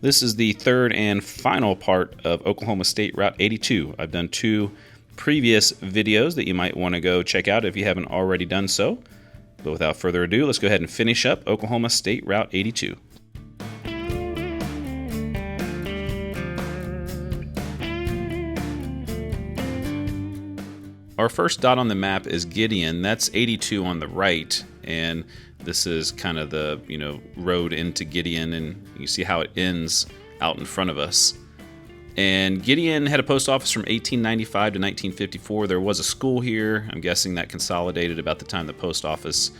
This is the third and final part of Oklahoma State Route 82. I've done 2 previous videos that you might want to go check out if you haven't already done so. But without further ado, let's go ahead and finish up Oklahoma State Route 82. Our first dot on the map is Gideon. That's 82 on the right, and this is kind of the road into Gideon, and you see how it ends out in front of us. And Gideon had a post office from 1895 to 1954. There was a school here. I'm guessing that consolidated about the time the post office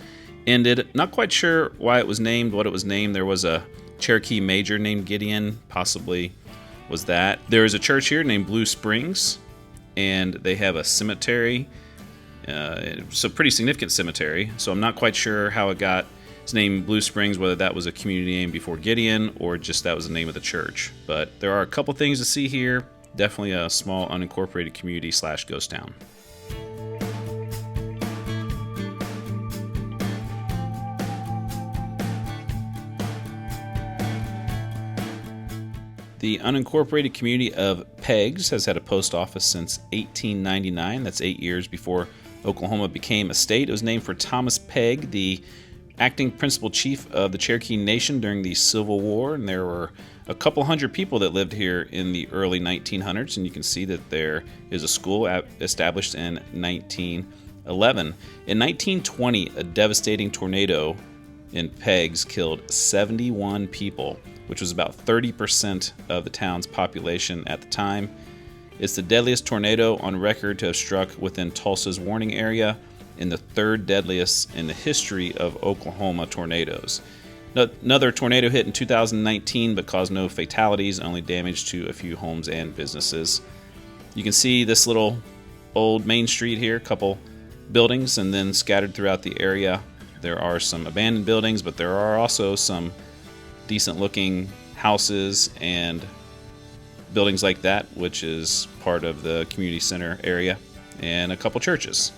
ended. Not quite sure why it was named, what it was named. There was a Cherokee major named Gideon, possibly was that. There is a church here named Blue Springs, and they have a cemetery. It's a pretty significant cemetery, so I'm not quite sure how it got its name Blue Springs, whether that was a community name before Gideon or just that was the name of the church. But there are a couple things to see here. Definitely a small unincorporated community / ghost town. The unincorporated community of Peggs has had a post office since 1899. That's 8 years before Oklahoma became a state. It was named for Thomas Pegg, the acting principal chief of the Cherokee Nation during the Civil War. And there were a couple hundred people that lived here in the early 1900s. And you can see that there is a school established in 1911. In 1920, a devastating tornado in Peggs killed 71 people, which was about 30% of the town's population at the time. It's the deadliest tornado on record to have struck within Tulsa's warning area and the 3rd deadliest in the history of Oklahoma tornadoes. Another tornado hit in 2019 but caused no fatalities, only damage to a few homes and businesses. You can see this little old main street here, a couple buildings, and then scattered throughout the area there are some abandoned buildings, but there are also some decent looking houses and buildings like that, which is part of the community center area, and a couple churches.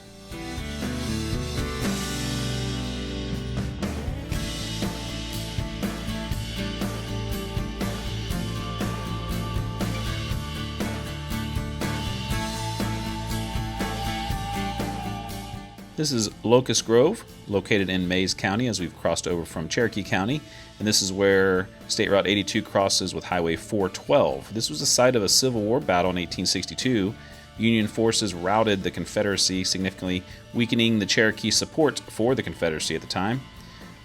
This is Locust Grove, located in Mayes County as we've crossed over from Cherokee County, and this is where State Route 82 crosses with Highway 412. This was the site of a Civil War battle in 1862. Union forces routed the Confederacy, significantly weakening the Cherokee support for the Confederacy at the time.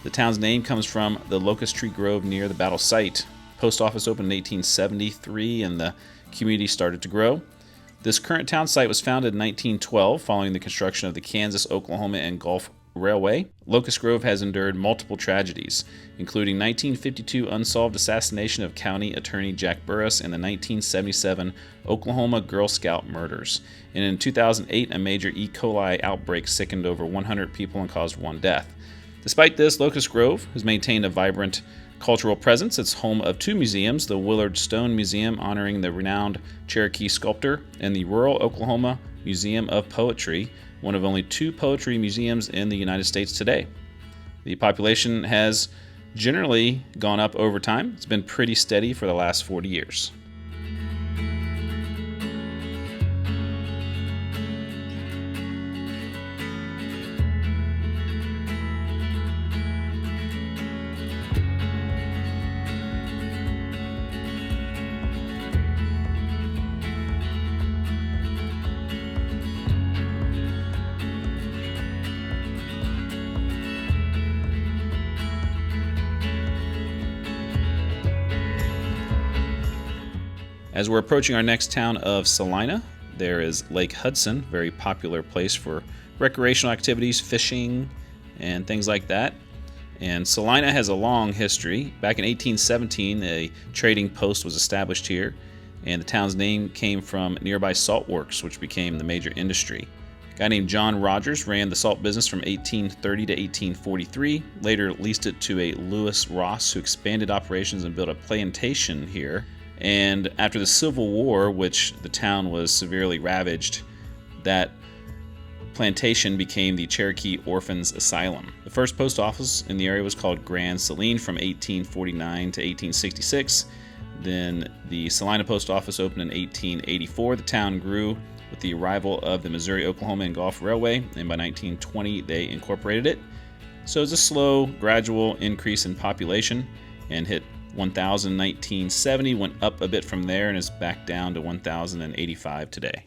The town's name comes from the Locust Tree Grove near the battle site. Post office opened in 1873, and the community started to grow. This current town site was founded in 1912 following the construction of the Kansas, Oklahoma, and Gulf Railway. Locust Grove has endured multiple tragedies, including 1952 unsolved assassination of County Attorney Jack Burris and the 1977 Oklahoma Girl Scout murders. And in 2008, a major E. coli outbreak sickened over 100 people and caused 1 death. Despite this, Locust Grove has maintained a vibrant cultural presence. It's home of 2 museums, the Willard Stone Museum honoring the renowned Cherokee sculptor, and the Rural Oklahoma Museum of Poetry, one of only 2 poetry museums in the United States today. The population has generally gone up over time. It's been pretty steady for the last 40 years. As we're approaching our next town of Salina, there is Lake Hudson, very popular place for recreational activities, fishing, and things like that. And Salina has a long history. Back in 1817, a trading post was established here, and the town's name came from nearby salt works, which became the major industry. A guy named John Rogers ran the salt business from 1830 to 1843, later leased it to a Lewis Ross, who expanded operations and built a plantation here. And after the Civil War, which the town was severely ravaged, that plantation became the Cherokee Orphans Asylum. The first post office in the area was called Grand Salina from 1849 to 1866. Then the Salina post office opened in 1884. The town grew with the arrival of the Missouri, Oklahoma, and Gulf Railway, and by 1920 they incorporated it. So it's a slow, gradual increase in population and hit 1,000 in 1970, went up a bit from there, and is back down to 1,085 today.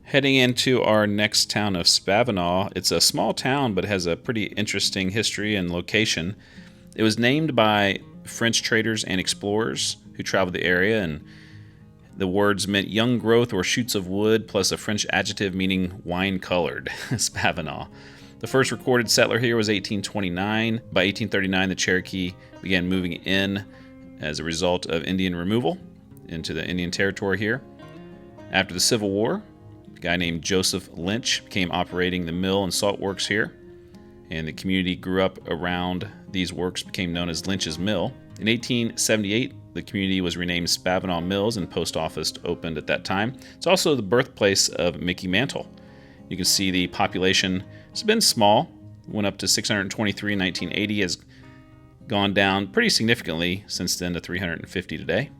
Heading into our next town of Spavinaw, it's a small town but has a pretty interesting history and location. It was named by French traders and explorers who traveled the area, and the words meant young growth or shoots of wood, plus a French adjective meaning wine-colored, Spavinaw. The first recorded settler here was 1829. By 1839, the Cherokee began moving in as a result of Indian removal into the Indian Territory here. After the Civil War, a guy named Joseph Lynch became operating the mill and salt works here, and the community grew up around these works, became known as Lynch's Mill. In 1878, the community was renamed Spavinaw Mills, and post office opened at that time. It's also the birthplace of Mickey Mantle. You can see the population has been small, went up to 623 in 1980, has gone down pretty significantly since then to 350 today.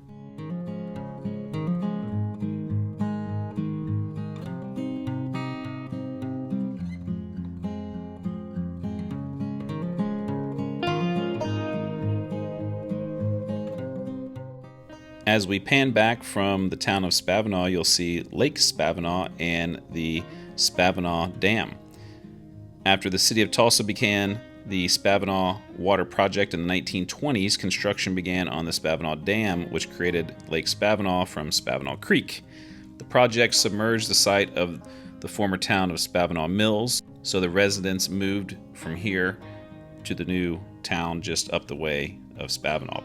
As we pan back from the town of Spavinaw, you'll see Lake Spavinaw and the Spavinaw Dam. After the city of Tulsa began the Spavinaw Water Project in the 1920s, construction began on the Spavinaw Dam, which created Lake Spavinaw from Spavinaw Creek. The project submerged the site of the former town of Spavinaw Mills, so the residents moved from here to the new town just up the way of Spavinaw.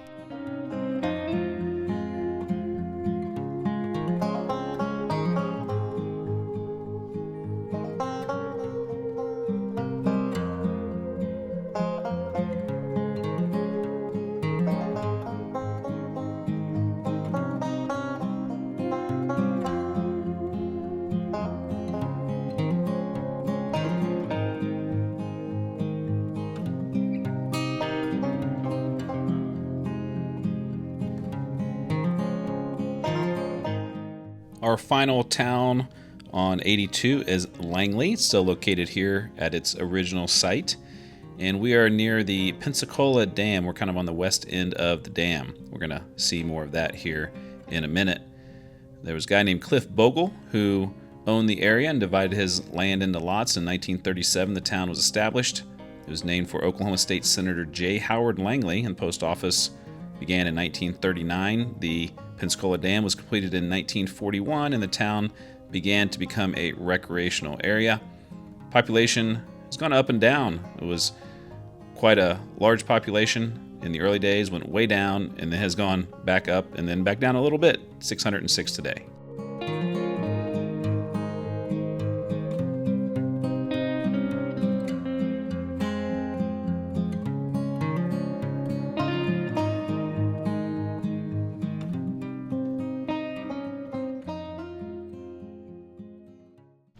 Our final town on 82 is Langley. It's still located here at its original site. And we are near the Pensacola Dam. We're kind of on the west end of the dam. We're going to see more of that here in a minute. There was a guy named Cliff Bogle who owned the area and divided his land into lots. In 1937, the town was established. It was named for Oklahoma State Senator J. Howard Langley, and post office began in 1939. The Pensacola Dam was completed in 1941, and the town began to become a recreational area. Population has gone up and down. It was quite a large population in the early days, went way down, and then has gone back up and then back down a little bit, 606 today.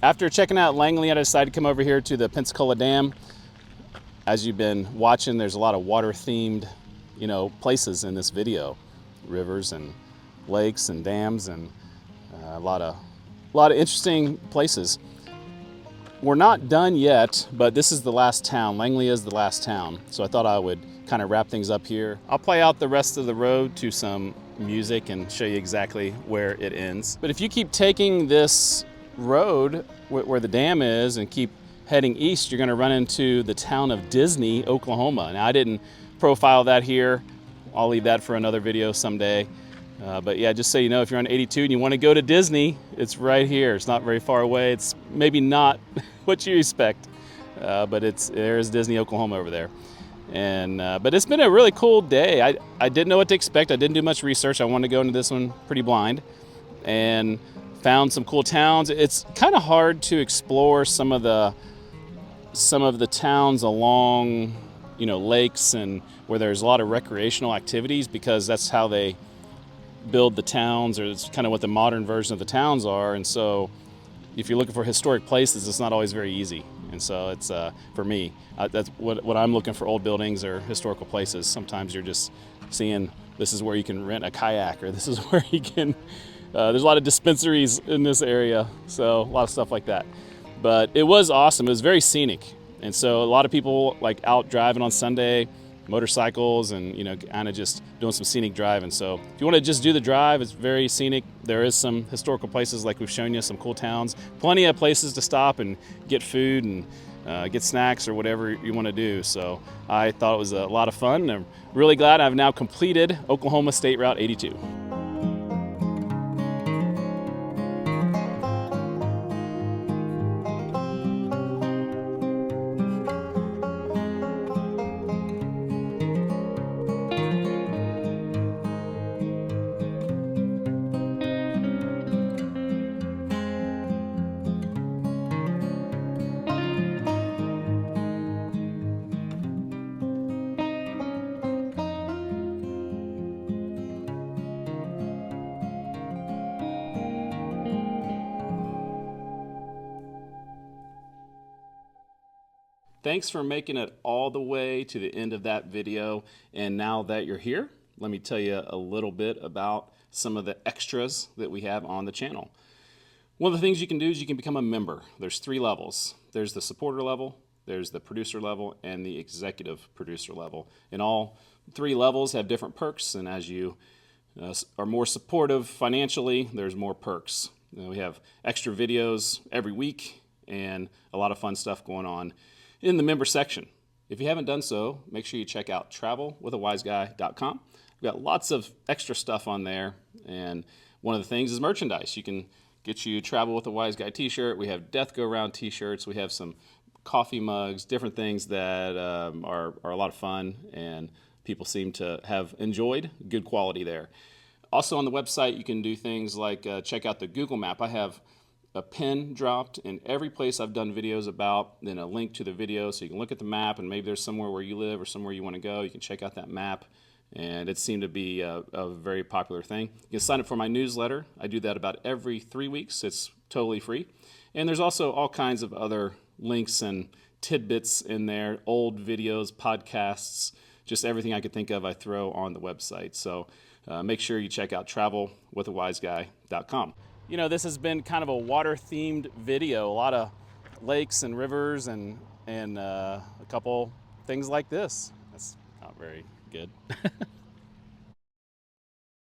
After checking out Langley, I decided to come over here to the Pensacola Dam. As you've been watching, there's a lot of water-themed, places in this video. Rivers and lakes and dams and a lot of interesting places. We're not done yet, but this is the last town. Langley is the last town. So I thought I would kind of wrap things up here. I'll play out the rest of the road to some music and show you exactly where it ends. But if you keep taking this road where the dam is and keep heading east, you're going to run into the town of Disney, Oklahoma. Now, I didn't profile that here. I'll leave that for another video someday. But yeah, just so you know, if you're on 82 and you want to go to Disney, it's right here. It's not very far away. It's maybe not what you expect, but there's Disney, Oklahoma over there. And but it's been a really cool day. I didn't know what to expect. I didn't do much research. I wanted to go into this one pretty blind, and found some cool towns. It's kind of hard to explore some of the towns along, lakes and where there's a lot of recreational activities, because that's how they build the towns, or it's kind of what the modern version of the towns are. And so if you're looking for historic places, it's not always very easy. And so it's, for me, that's what I'm looking for, old buildings or historical places. Sometimes you're just seeing, this is where you can rent a kayak, or this is where you can, there's a lot of dispensaries in this area, so a lot of stuff like that. But it was awesome. It was very scenic. And so a lot of people out driving on Sunday, motorcycles, and kind of just doing some scenic driving. So if you want to just do the drive, it's very scenic. There is some historical places like we've shown you, some cool towns, plenty of places to stop and get food and get snacks or whatever you want to do. So I thought it was a lot of fun. I'm really glad I've now completed Oklahoma State Route 82. Thanks for making it all the way to the end of that video. And now that you're here, let me tell you a little bit about some of the extras that we have on the channel. One of the things you can do is you can become a member. There's 3 levels. There's the supporter level, there's the producer level, and the executive producer level. And all 3 levels have different perks, and as you are more supportive financially, there's more perks. We have extra videos every week and a lot of fun stuff going on in the member section. If you haven't done so, make sure you check out travelwithawiseguy.com. We've got lots of extra stuff on there, and one of the things is merchandise. You can get you Travel with a Wise Guy t-shirt. We have Death Go Round t-shirts. We have some coffee mugs, different things that are a lot of fun, and people seem to have enjoyed. Good quality there. Also on the website, you can do things like check out the Google map. I have a pin dropped in every place I've done videos about, then a link to the video so you can look at the map, and maybe there's somewhere where you live or somewhere you want to go. You can check out that map, and it seemed to be a very popular thing. You can sign up for my newsletter. I do that about every 3 weeks. It's totally free. And there's also all kinds of other links and tidbits in there, old videos, podcasts, just everything I could think of I throw on the website. So make sure you check out travelwithawiseguy.com. This has been kind of a water-themed video, a lot of lakes and rivers and a couple things like this. That's not very good.